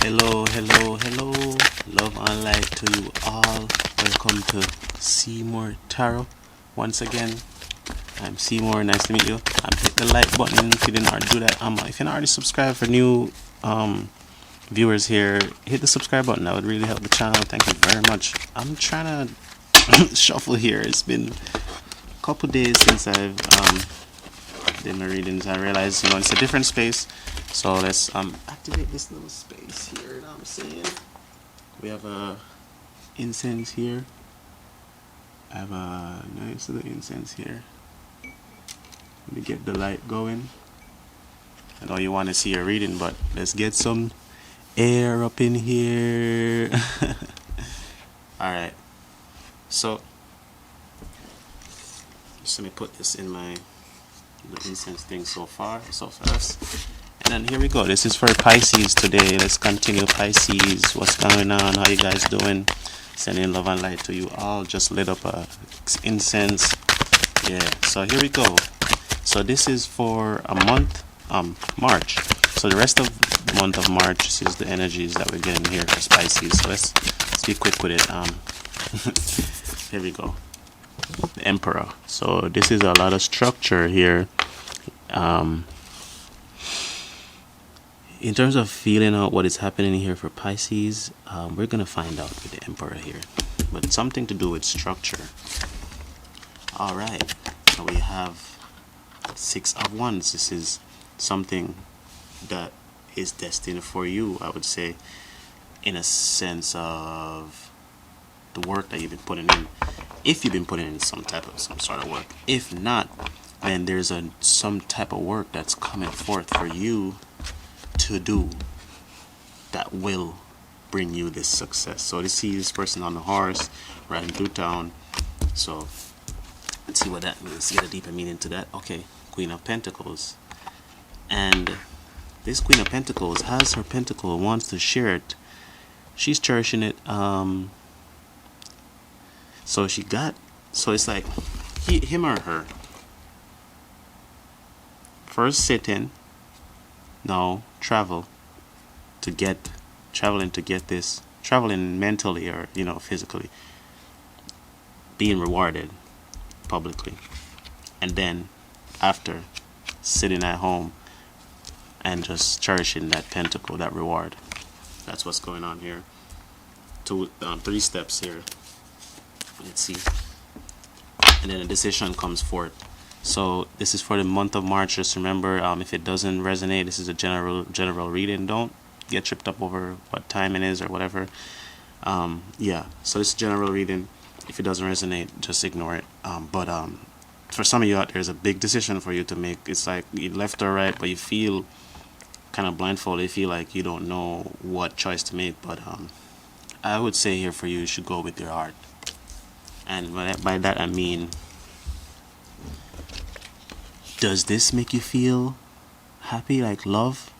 Hello, hello, hello. Love and light to you all. Welcome to Seymour Tarot. Once again, I'm Seymour. Nice to meet you. Hit the like button if you didn't already do that. If you're not already subscribed, for new viewers here, hit the subscribe button. That would really help the channel. Thank you very much. I'm trying to shuffle here. It's been a couple days since I've did my readings. I realized, it's a different space. So let's activate this little space here. You know what I'm saying? We have a incense here. I have a nice little incense here. Let me get the light going. I know you want to see a reading, but let's get some air up in here. Alright. So just let me put this in my incense thing so fast. And then here we go. This is for Pisces today. Let's continue, Pisces. What's going on? How you guys doing? Sending love and light to you all. Just lit up a incense. Yeah. So here we go. So this is for a month, March. So the rest of the month of March, this is the energies that we're getting here for Pisces. So let's be quick with it. Here we go. The Emperor. So this is a lot of structure here. In terms of feeling out what is happening here for Pisces, we're gonna find out with the Emperor here, but something to do with structure. All right, so we have Six of Wands. This is something that is destined for you, I would say, in a sense of the work that you've been putting in. If you've been putting in some sort of work. If not, then there's some type of work that's coming forth for you to do that will bring you this success. So to see this person on the horse riding through town. So let's see what that means. Get a deeper meaning to that. Okay, Queen of Pentacles. And this Queen of Pentacles has her pentacle, wants to share it. She's cherishing it. So it's like him or her. First sitting, now traveling to get this, traveling mentally or physically, being rewarded publicly, and then after sitting at home and just cherishing that pentacle, that reward. That's what's going on here. Three steps here. Let's see. And then a decision comes forth. So this is for the month of March. Just remember, if it doesn't resonate, this is a general reading. Don't get tripped up over what time it is or whatever. Yeah, so this is general reading. If it doesn't resonate, just ignore it. But for some of you out there, there's a big decision for you to make. It's like you left or right, but you feel kind of blindfolded. You feel like you don't know what choice to make. But I would say here for you should go with your heart. And by that I mean, does this make you feel happy, like love,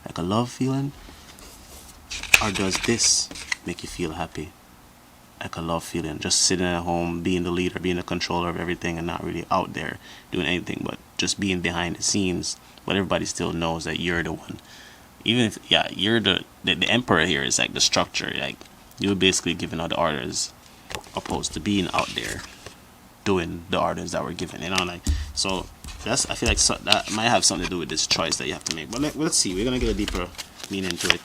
like a love feeling? Or does this make you feel happy, like a love feeling? Just sitting at home, being the leader, being the controller of everything, and not really out there doing anything, but just being behind the scenes. But everybody still knows that you're the one. Even if, you're the Emperor here is like the structure. Like, you're basically giving out the orders, opposed to being out there doing the orders that were given. So I feel like that might have something to do with this choice that you have to make. But let's see. We're gonna get a deeper meaning to it.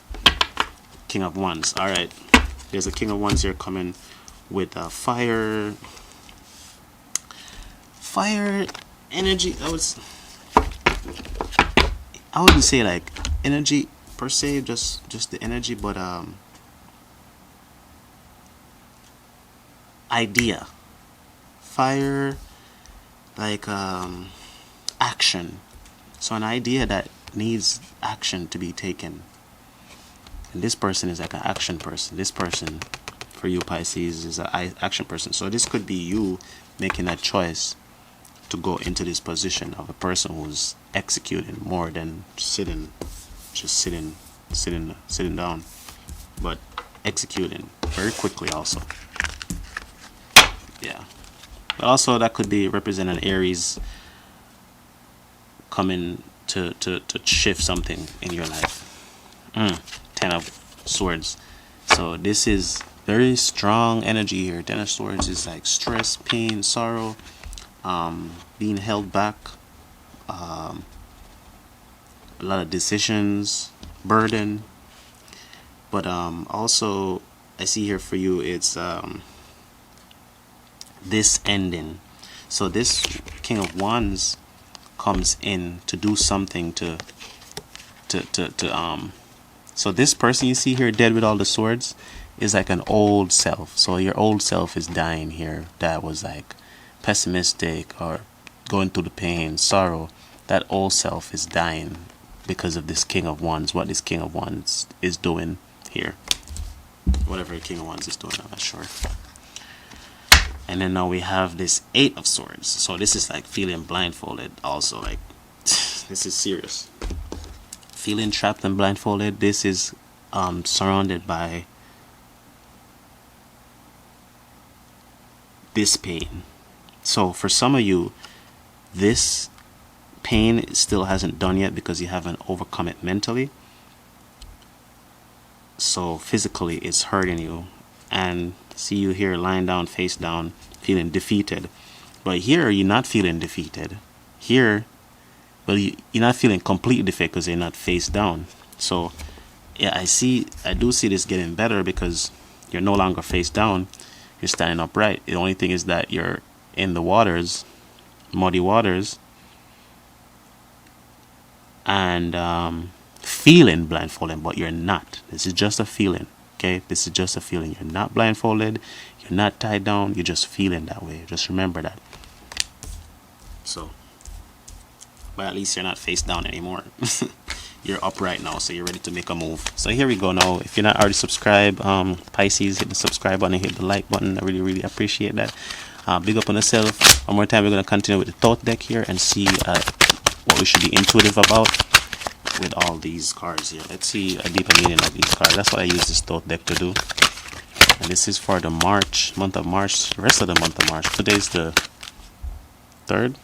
King of Wands. All right. There's a King of Wands here coming with fire energy. I wouldn't say like energy per se, just the energy, but idea. Fire, like action. So an idea that needs action to be taken. And this person is like an action person. This person, for you Pisces, is an action person. So this could be you making a choice to go into this position of a person who's executing more than sitting down, but executing very quickly also. Yeah. But also that could be representing Aries coming to shift something in your life. 10 of Swords. So this is very strong energy here. Ten of Swords is like stress, pain, sorrow, being held back, a lot of decisions, burden. But also I see here for you it's this ending. So this King of Wands comes in to do something to so this person you see here dead with all the swords is like an old self. So your old self is dying here, that was like pessimistic or going through the pain, sorrow. That old self is dying because of this King of Wands. What this King of Wands is doing here, whatever King of Wands is doing, I'm not sure. And then now we have this Eight of Swords. So this is like feeling blindfolded also, like this is serious. Feeling trapped and blindfolded. This is surrounded by this pain. So for some of you, this pain still hasn't done yet because you haven't overcome it mentally. So physically it's hurting you, and see you here lying down face down feeling defeated. But here you're not feeling defeated. Here, well, you're not feeling complete defeat because you're not face down. So yeah, I do see this getting better because you're no longer face down, you're standing upright. The only thing is that you're in the waters, muddy waters, and feeling blindfolded, but you're not. This is just a feeling. Okay, this is just a feeling. You're not blindfolded, you're not tied down, you're just feeling that way. Just remember that. So, but at least you're not face down anymore. You're upright now, so you're ready to make a move. So here we go now. If you're not already subscribed, Pisces, hit the subscribe button and hit the like button. I really appreciate that. Big up on yourself. One more time, we're going to continue with the thought deck here and see what we should be intuitive about with all these cards here. Let's see a deeper meaning of these cards. That's what I use this thought deck to do. And this is for the month of March, the rest of the month of March. Today's the 3rd.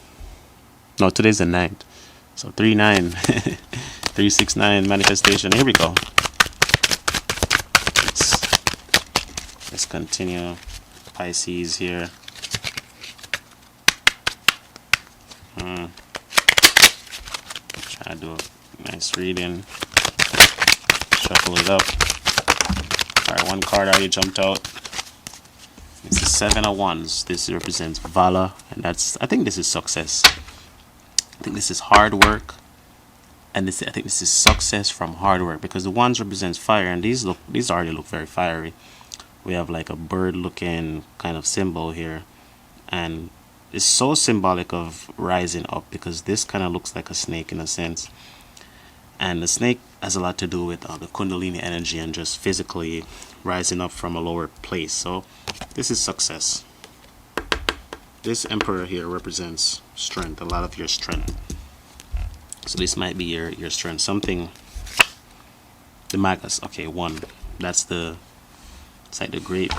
No, today's the 9th. So 3-9. 369 manifestation. Here we go. Let's continue. Pisces here. Try to do a nice reading. Shuffle it up. Alright, one card already jumped out. It's the 7 of Wands. This represents valor, and I think this is success. I think this is hard work, and I think this is success from hard work, because the Wands represents fire, and these already look very fiery. We have like a bird looking kind of symbol here, and it's so symbolic of rising up, because this kind of looks like a snake in a sense, and the snake has a lot to do with the Kundalini energy and just physically rising up from a lower place. So this is success. This Emperor here represents strength, a lot of your strength. So this might be your strength. Something, the Magus, okay, 1. It's like the great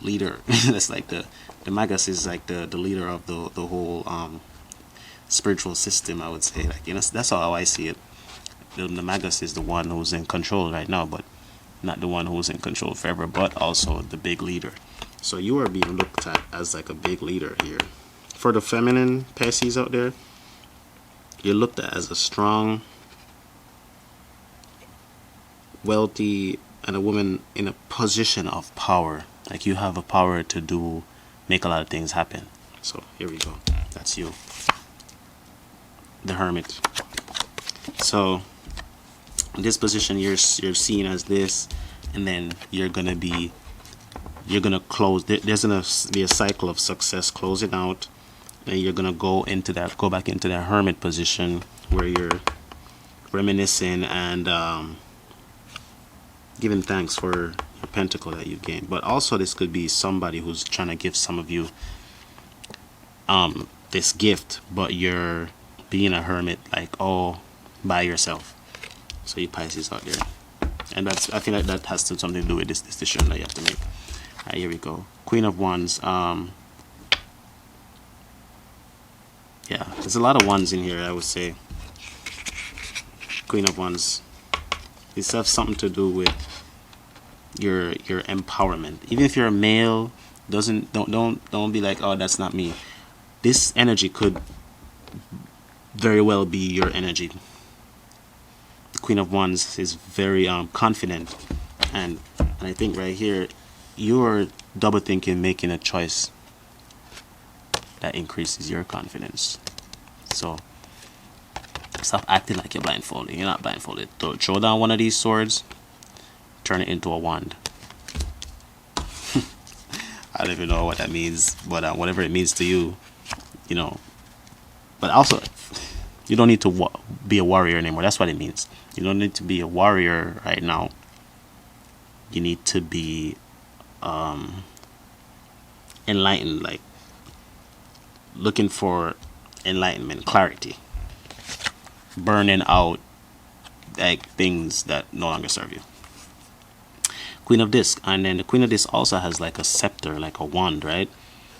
leader. That's like the Magus is like the leader of the whole spiritual system, I would say. Like, you know, that's how I see it. The Magus is the one who's in control right now, but not the one who's in control forever, but also the big leader. So you are being looked at as like a big leader here. For the feminine Pisces out there, you're looked at as a strong, wealthy, and a woman in a position of power. Like, you have a power to make a lot of things happen. So here we go. That's you, the Hermit. So in this position, you're seen as this, and then you're gonna close. There's gonna be a cycle of success closing out, and you're gonna go back into that Hermit position where you're reminiscing and giving thanks for your pentacle that you gained. But also, this could be somebody who's trying to give some of you this gift, but you're being a hermit, like all by yourself. So you Pisces out there, and I think that has something to do with this decision that you have to make. Alright, here we go. Queen of Wands. Yeah, there's a lot of wands in here, I would say. Queen of Wands. This has something to do with your empowerment. Even if you're a male, don't be like, oh, that's not me. This energy could very well be your energy. The Queen of Wands is very confident, and I think right here you're double thinking, making a choice that increases your confidence. So stop acting like you're blindfolded. You're not blindfolded. Throw down one of these swords, turn it into a wand. I don't even know what that means, but whatever it means to you, you know. But also, you don't need to be a warrior anymore. That's what it means. You don't need to be a warrior right now. You need to be enlightened, like looking for enlightenment, clarity, burning out like things that no longer serve you. Queen of Disc, and then the Queen of Disc also has like a scepter, like a wand, right?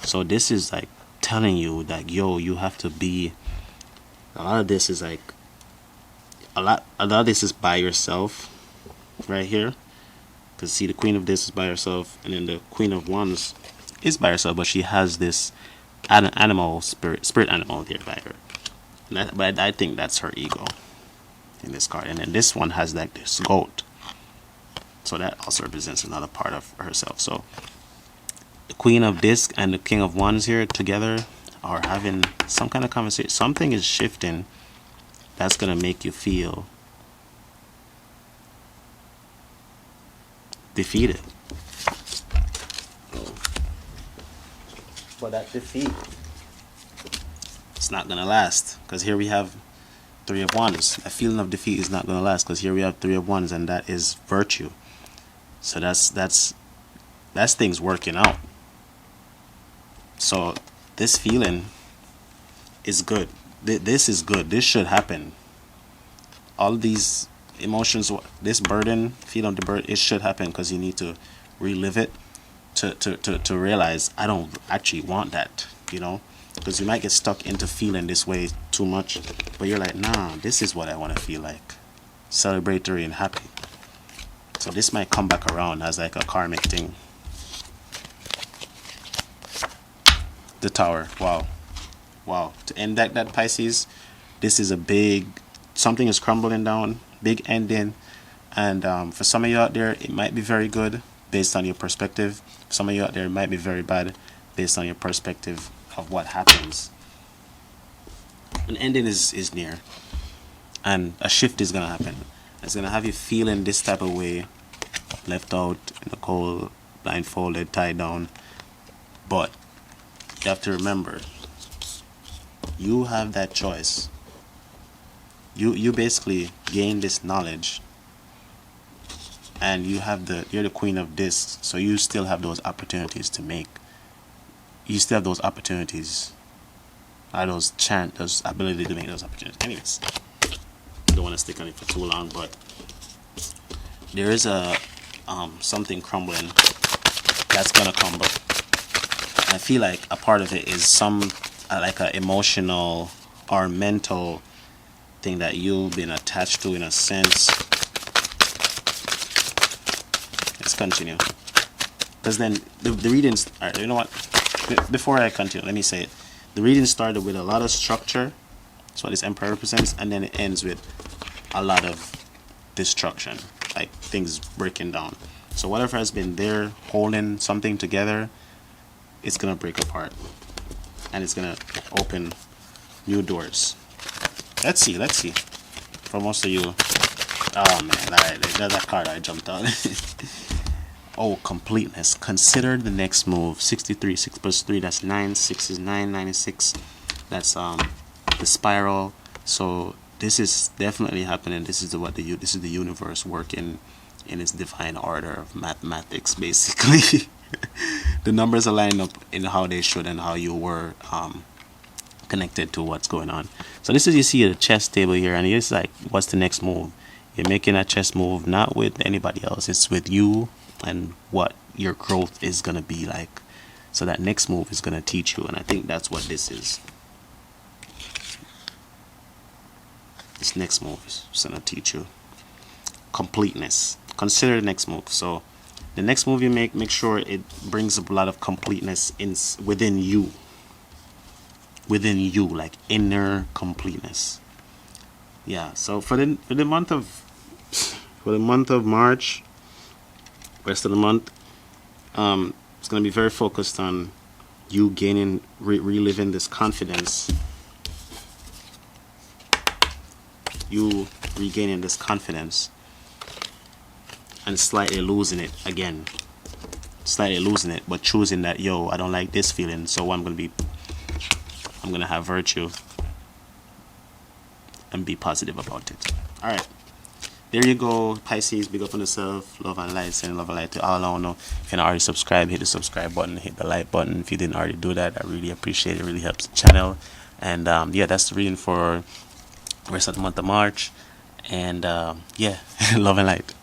So this is like telling you that, yo, you have to be. A lot of this is like a lot of this is by yourself, right here. Because see, the Queen of Disc is by herself, and then the Queen of Wands is by herself, but she has this animal spirit animal here by her. But I think that's her ego in this card. And then this one has like this goat, so that also represents another part of herself. So the Queen of Disc and the King of Wands here together are having some kind of conversation. Something is shifting that's gonna make you feel defeated. But that defeat, it's not gonna last, because here we have Three of Wands. A feeling of defeat is not gonna last, because here we have Three of Wands, and that is virtue. So that's things working out. So this feeling is good. This is good. This should happen. All these emotions, this burden, feeling the burden, it should happen, because you need to relive it to realize I don't actually want that, you know, because you might get stuck into feeling this way too much, but you're like, nah, this is what I want to feel like, celebratory and happy. So this might come back around as like a karmic thing. The Tower. Wow. To end that Pisces, this is a big, something is crumbling down, big ending. And for some of you out there, it might be very good based on your perspective. For some of you out there, it might be very bad based on your perspective of what happens. An ending is near, and a shift is going to happen. It's going to have you feeling this type of way, left out in the cold, blindfolded, tied down. But you have to remember, you have that choice. You basically gain this knowledge, and you're the Queen of Discs, so you still have those opportunities to make. You still have those opportunities, those ability to make those opportunities. Anyways, I don't want to stick on it for too long, but there is a something crumbling that's gonna crumble. I feel like a part of it is some like an emotional or mental thing that you've been attached to in a sense. Let's continue, because then the readings. Alright, you know what? Before I continue, let me say it. The reading started with a lot of structure. That's what this Emperor represents, and then it ends with a lot of destruction, like things breaking down. So whatever has been there holding something together, it's gonna break apart, and it's gonna open new doors. Let's see. For most of you, oh man, that card I jumped on. Oh, completeness. Consider the next move. 63, 6 plus 3, that's 9. 6 is 9, 96. That's the spiral. So this is definitely happening. This is the universe working in its divine order of mathematics, basically. The numbers are lining up in how they should, and how you were connected to what's going on. So this is, you see a chess table here, and it's like, what's the next move? You're making a chess move, not with anybody else. It's with you and what your growth is gonna be like. So that next move is gonna teach you, and I think that's what this is. This next move is gonna teach you. completeness. Consider the next move. So the next move you make sure it brings a lot of completeness within you, like inner completeness. Yeah. So for the month of March, rest of the month, it's gonna be very focused on you gaining, reliving this confidence, you regaining this confidence, and slightly losing it again, but choosing that, yo, I don't like this feeling, so I'm gonna have virtue and be positive about it. All right, there you go, Pisces. Big up on yourself. Love and light. Sending love and light to all. I don't know if you're not already subscribed, hit the subscribe button, hit the like button. If you didn't already do that, I really appreciate it. It really helps the channel. And yeah, that's the reading for the rest of the month of March. And yeah, love and light.